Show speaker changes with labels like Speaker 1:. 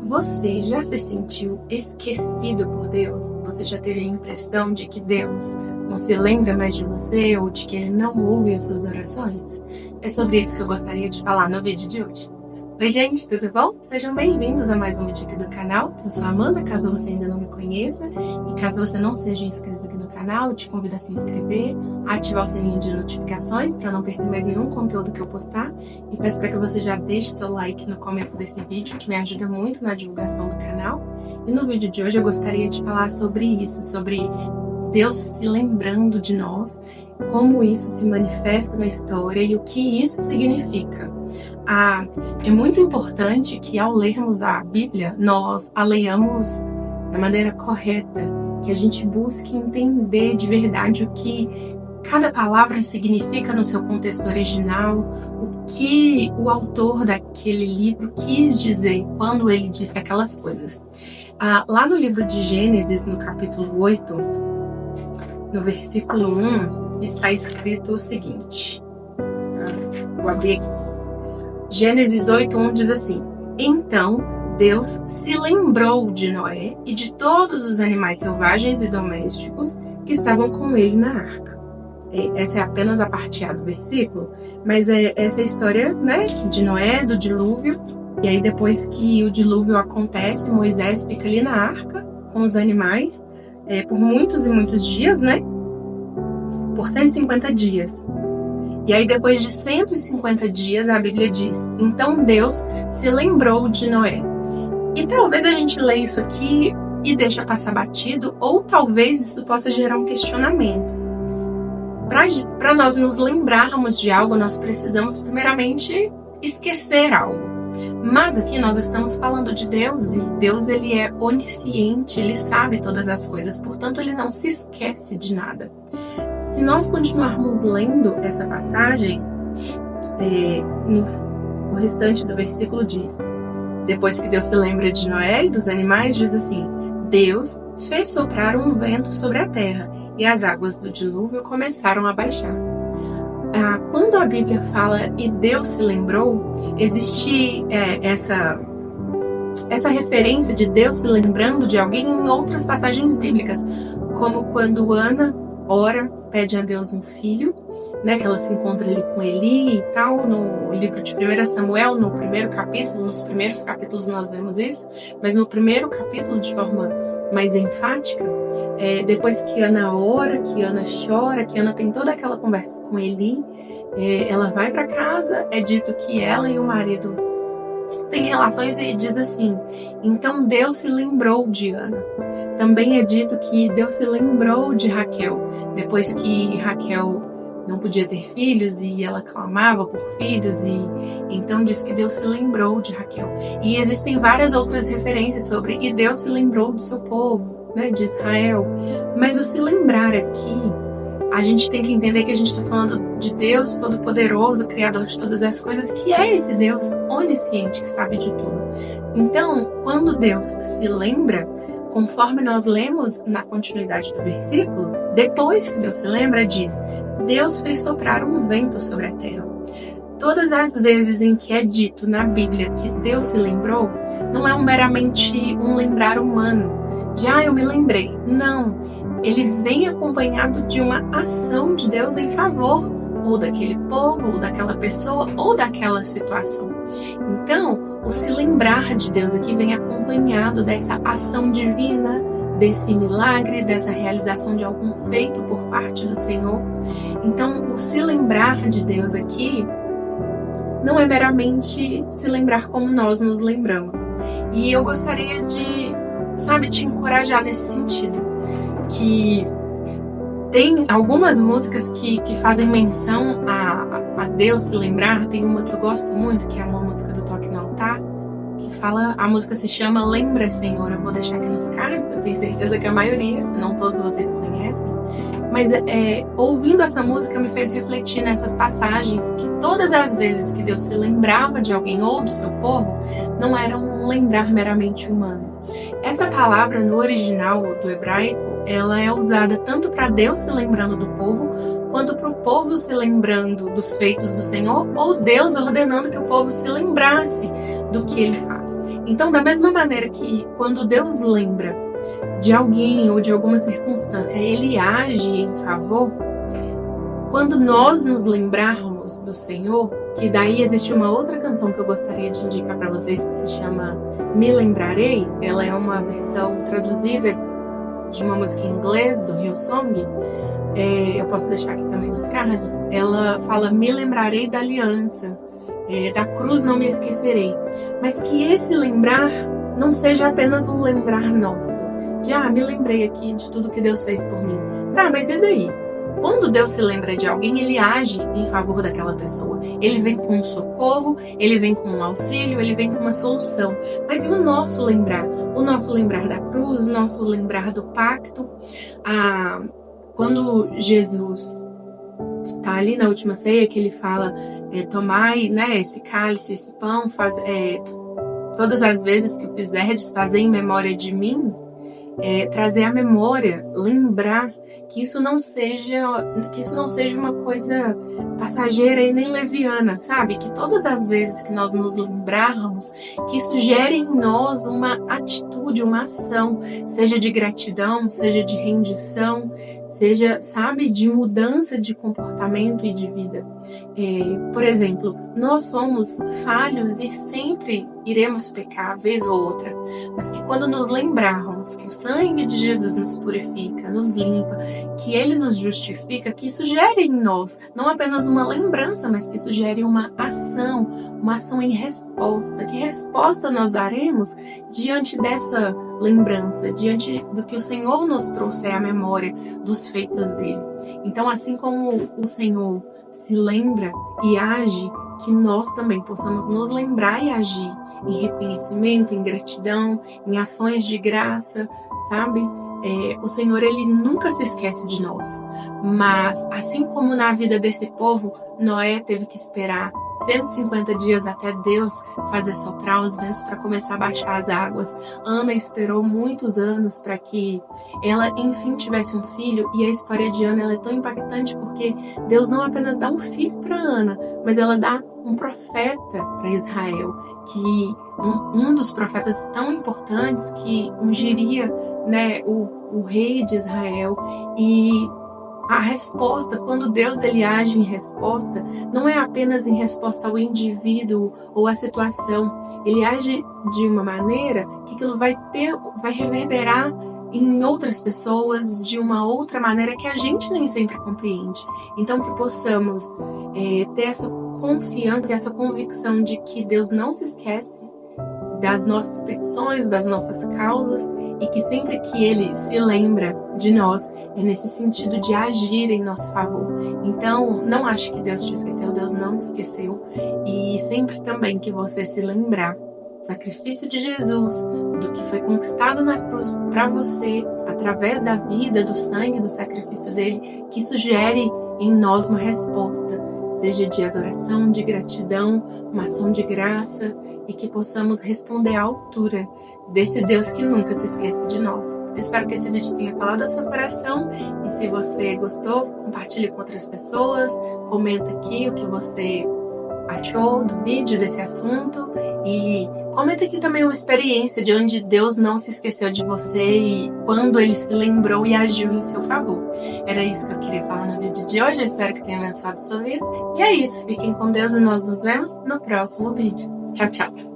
Speaker 1: Você já se sentiu esquecido por Deus? Você já teve a impressão de que Deus não se lembra mais de você ou de que Ele não ouve as suas orações? É sobre isso que eu gostaria de falar no vídeo de hoje. Oi gente, tudo bom? Sejam bem-vindos a mais um vídeo aqui do canal. Eu sou a Amanda, caso você ainda não me conheça. E caso você não seja inscrito aqui no canal, eu te convido a se inscrever, a ativar o sininho de notificações para não perder mais nenhum conteúdo que eu postar. E peço para que você já deixe seu like no começo desse vídeo, que me ajuda muito na divulgação do canal. E no vídeo de hoje eu gostaria de falar sobre isso, sobre Deus se lembrando de nós, como isso se manifesta na história e o que isso significa. É muito importante que ao lermos a Bíblia, nós a leiamos da maneira correta, que a gente busque entender de verdade o que cada palavra significa no seu contexto original, o que o autor daquele livro quis dizer quando ele disse aquelas coisas. Lá no livro de Gênesis, no capítulo 8, no versículo 1, está escrito o seguinte. Vou abrir aqui. Gênesis 8:1 diz assim: Então Deus se lembrou de Noé e de todos os animais selvagens e domésticos que estavam com ele na arca. Essa é apenas a parte A do versículo, mas essa é a história, né, de Noé, do dilúvio. E aí depois que o dilúvio acontece, Moisés fica ali na arca com os animais por muitos e muitos dias, né? Por 150 dias. E aí depois de 150 dias, a Bíblia diz: Então Deus se lembrou de Noé. E talvez a gente leia isso aqui e deixe passar batido, ou talvez isso possa gerar um questionamento. Para nós nos lembrarmos de algo, nós precisamos primeiramente esquecer algo. Mas aqui nós estamos falando de Deus, e Deus ele é onisciente, ele sabe todas as coisas, portanto ele não se esquece de nada. Se nós continuarmos lendo essa passagem, o restante do versículo diz: Depois que Deus se lembra de Noé e dos animais, diz assim: Deus fez soprar um vento sobre a terra e as águas do dilúvio começaram a baixar. Quando a Bíblia fala e Deus se lembrou, existe essa referência de Deus se lembrando de alguém em outras passagens bíblicas, como quando Ana ora, pede a Deus um filho, né, que ela se encontra ali com Eli e tal, no livro de 1 Samuel, no primeiro capítulo, nos primeiros capítulos nós vemos isso, mas no primeiro capítulo de forma mais enfática, depois que Ana ora, que Ana chora, que Ana tem toda aquela conversa com Eli, ela vai para casa, é dito que ela e o marido têm relações e diz assim: Então Deus se lembrou de Ana. Também é dito que Deus se lembrou de Raquel, depois que Raquel não podia ter filhos e ela clamava por filhos, e então diz que Deus se lembrou de Raquel. E existem várias outras referências sobre e Deus se lembrou do seu povo, né, de Israel. Mas o se lembrar aqui, a gente tem que entender que a gente está falando de Deus Todo-Poderoso, Criador de todas as coisas, que é esse Deus onisciente que sabe de tudo. Então, quando Deus se lembra, conforme nós lemos na continuidade do versículo, depois que Deus se lembra, diz: Deus fez soprar um vento sobre a terra. Todas as vezes em que é dito na Bíblia que Deus se lembrou, não é meramente um lembrar humano, de eu me lembrei. Não. Ele vem acompanhado de uma ação de Deus em favor ou daquele povo, ou daquela pessoa, ou daquela situação. Então, o se lembrar de Deus aqui vem acompanhado dessa ação divina, desse milagre, dessa realização de algum feito por parte do Senhor. Então, o se lembrar de Deus aqui não é meramente se lembrar como nós nos lembramos. E eu gostaria de, te encorajar nesse sentido. Que tem algumas músicas que fazem menção a Deus se lembrar. Tem uma que eu gosto muito, que é uma música do Toque no Altar, que fala, a música se chama Lembra, Senhor. Eu vou deixar aqui nos cards, eu tenho certeza que a maioria, se não todos vocês conhecem. Mas ouvindo essa música me fez refletir nessas passagens, que todas as vezes que Deus se lembrava de alguém ou do seu povo, não era um lembrar meramente humano. Essa palavra no original do hebraico, ela é usada tanto para Deus se lembrando do povo, quanto para o povo se lembrando dos feitos do Senhor, ou Deus ordenando que o povo se lembrasse do que ele faz. Então, da mesma maneira que quando Deus lembra de alguém ou de alguma circunstância, ele age em favor, quando nós nos lembrarmos do Senhor, que daí existe uma outra canção que eu gostaria de indicar para vocês, que se chama Me Lembrarei. Ela é uma versão traduzida de uma música em inglês, do Hillsong. Eu posso deixar aqui também nos cards. Ela fala: me lembrarei da aliança, da cruz não me esquecerei. Mas que esse lembrar não seja apenas um lembrar nosso, de me lembrei aqui de tudo que Deus fez por mim. Tá, mas e daí? Quando Deus se lembra de alguém, ele age em favor daquela pessoa. Ele vem com um socorro, ele vem com um auxílio, ele vem com uma solução. Mas e o nosso lembrar? O nosso lembrar da cruz, o nosso lembrar do pacto. Quando Jesus está ali na última ceia, que ele fala: tomai, né, esse cálice, esse pão, todas as vezes que o fizerdes, fazer em memória de mim. Trazer à memória, lembrar que isso não seja uma coisa passageira e nem leviana, sabe? Que todas as vezes que nós nos lembrarmos, que isso gere em nós uma atitude, uma ação, seja de gratidão, seja de rendição, seja, sabe, de mudança de comportamento e de vida. Por exemplo, nós somos falhos e sempre iremos pecar, vez ou outra, mas que quando nos lembrarmos que o sangue de Jesus nos purifica, nos limpa, que ele nos justifica, que isso gere em nós não apenas uma lembrança, mas que isso gere uma ação em resposta. Que resposta nós daremos diante dessa lembrança, diante do que o Senhor nos trouxe à memória dos feitos dele? Então, assim como o Senhor se lembra e age, que nós também possamos nos lembrar e agir em reconhecimento, em gratidão, em ações de graça, sabe? O Senhor, ele nunca se esquece de nós. Mas, assim como na vida desse povo, Noé teve que esperar 150 dias até Deus fazer soprar os ventos para começar a baixar as águas. Ana esperou muitos anos para que ela, enfim, tivesse um filho. E a história de Ana, ela é tão impactante porque Deus não apenas dá um filho para Ana, mas ela dá um profeta para Israel, que um dos profetas tão importantes que ungiria, né, o rei de Israel. E a resposta, quando Deus ele age em resposta, não é apenas em resposta ao indivíduo ou à situação. Ele age de uma maneira que aquilo vai reverberar em outras pessoas de uma outra maneira que a gente nem sempre compreende. Então, que possamos ter essa confiança e essa convicção de que Deus não se esquece das nossas petições, das nossas causas, e que sempre que ele se lembra de nós, é nesse sentido de agir em nosso favor. Então, não ache que Deus te esqueceu, Deus não te esqueceu. E sempre também que você se lembrar do sacrifício de Jesus, do que foi conquistado na cruz para você, através da vida, do sangue, do sacrifício dele, que isso gere em nós uma resposta, seja de adoração, de gratidão, uma ação de graça, e que possamos responder à altura desse Deus que nunca se esquece de nós. Eu espero que esse vídeo tenha falado ao seu coração, e se você gostou, compartilhe com outras pessoas, comenta aqui o que você achou do vídeo, desse assunto, e comenta aqui também uma experiência de onde Deus não se esqueceu de você e quando ele se lembrou e agiu em seu favor. Era isso que eu queria falar no vídeo de hoje, eu espero que tenha abençoado a sua vida, e é isso, fiquem com Deus e nós nos vemos no próximo vídeo. Tchau, tchau!